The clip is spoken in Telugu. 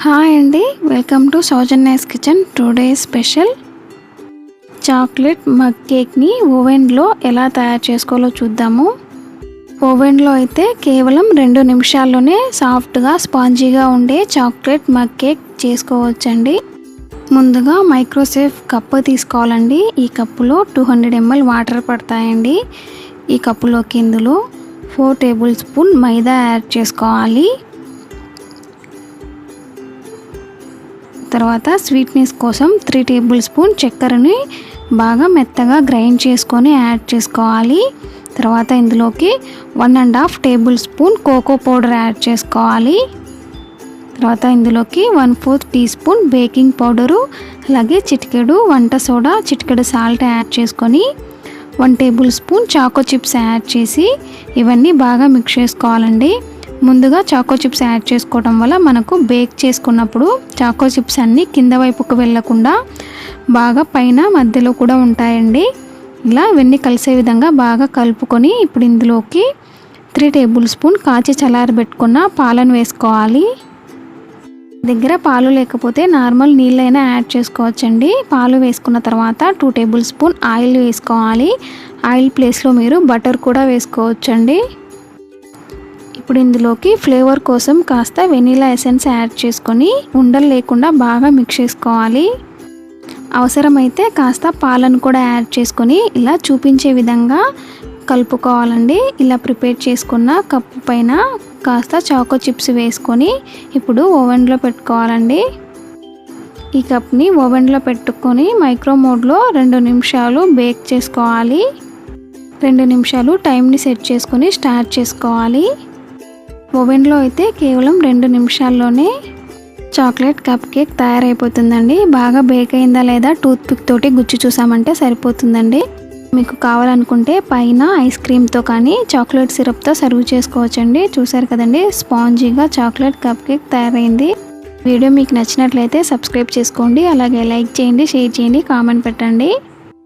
హాయ్ అండి, welcome to Soujanya's kitchen. Today special chocolate mug కేక్ని ఓవెన్లో ఎలా తయారు చేసుకోవాలో చూద్దాము. ఓవెన్లో అయితే కేవలం 2 నిమిషాల్లోనే సాఫ్ట్గా స్పాంజీగా ఉండే చాక్లెట్ మగ్ కేక్ చేసుకోవచ్చండి. ముందుగా మైక్రోసేఫ్ కప్పు తీసుకోవాలండి. ఈ కప్పులో 200 ml వాటర్ పడతాయండి. ఈ కప్పులోకి ఇందులో 4 టేబుల్ స్పూన్ మైదా యాడ్ చేసుకోవాలి. తర్వాత స్వీట్నెస్ కోసం 3 టేబుల్ స్పూన్ చక్కెరని బాగా మెత్తగా గ్రైండ్ చేసుకొని యాడ్ చేసుకోవాలి. తర్వాత ఇందులోకి 1.5 table spoon cocoa powder add చేసుకోవాలి. తర్వాత ఇందులోకి 1/4 టీ స్పూన్ బేకింగ్ పౌడరు, అలాగే చిటికెడు వంట సోడా, చిటికెడు సాల్ట్ యాడ్ చేసుకొని 1 table spoon choco chips add చేసి ఇవన్నీ బాగా మిక్స్ చేసుకోవాలండి. ముందుగా చాకో చిప్స్ యాడ్ చేసుకోవడం వల్ల మనకు బేక్ చేసుకున్నప్పుడు చాకో చిప్స్ అన్నీ కింద వైపుకు వెళ్ళకుండా బాగా పైన మధ్యలో కూడా ఉంటాయండి. ఇలా ఇవన్నీ కలిసే విధంగా బాగా కలుపుకొని ఇప్పుడు ఇందులోకి 3 టేబుల్ స్పూన్ కాచి చల్లారబెట్టుకున్న పాలను వేసుకోవాలి. దగ్గర పాలు లేకపోతే నార్మల్ నీళ్ళైనా యాడ్ చేసుకోవచ్చండి. పాలు వేసుకున్న తర్వాత 2 టేబుల్ స్పూన్ ఆయిల్ వేసుకోవాలి. ఆయిల్ ప్లేస్లో మీరు బటర్ కూడా వేసుకోవచ్చండి. ఇప్పుడు ఇందులోకి ఫ్లేవర్ కోసం కాస్త వెనీలా ఎసెన్స్ యాడ్ చేసుకొని ఉండలు లేకుండా బాగా మిక్స్ చేసుకోవాలి. అవసరమైతే కాస్త పాలను కూడా యాడ్ చేసుకొని ఇలా చూపించే విధంగా కలుపుకోవాలండి. ఇలా ప్రిపేర్ చేసుకున్న కప్పు పైన కాస్త చాకో చిప్స్ వేసుకొని ఇప్పుడు ఓవెన్లో పెట్టుకోవాలండి. ఈ కప్ని ఓవెన్లో పెట్టుకొని మైక్రో మోడ్లో 2 నిమిషాలు బేక్ చేసుకోవాలి. 2 నిమిషాలు టైంని సెట్ చేసుకొని స్టార్ట్ చేసుకోవాలి. ఓవెన్లో అయితే కేవలం 2 నిమిషాల్లోనే చాక్లెట్ కప్ కేక్ తయారైపోతుందండి. బాగా బేక్ అయిందా లేదా టూత్పిక్ తోటి గుచ్చి చూసామంటే సరిపోతుందండి. మీకు కావాలనుకుంటే పైన ఐస్ క్రీమ్తో కానీ చాక్లెట్ సిరప్తో సర్వ్ చేసుకోవచ్చండి. చూసారు కదండి, స్పాంజీగా చాక్లెట్ కప్ కేక్ తయారైంది. వీడియో మీకు నచ్చినట్లయితే సబ్స్క్రైబ్ చేసుకోండి, అలాగే లైక్ చేయండి, షేర్ చేయండి, కామెంట్ పెట్టండి.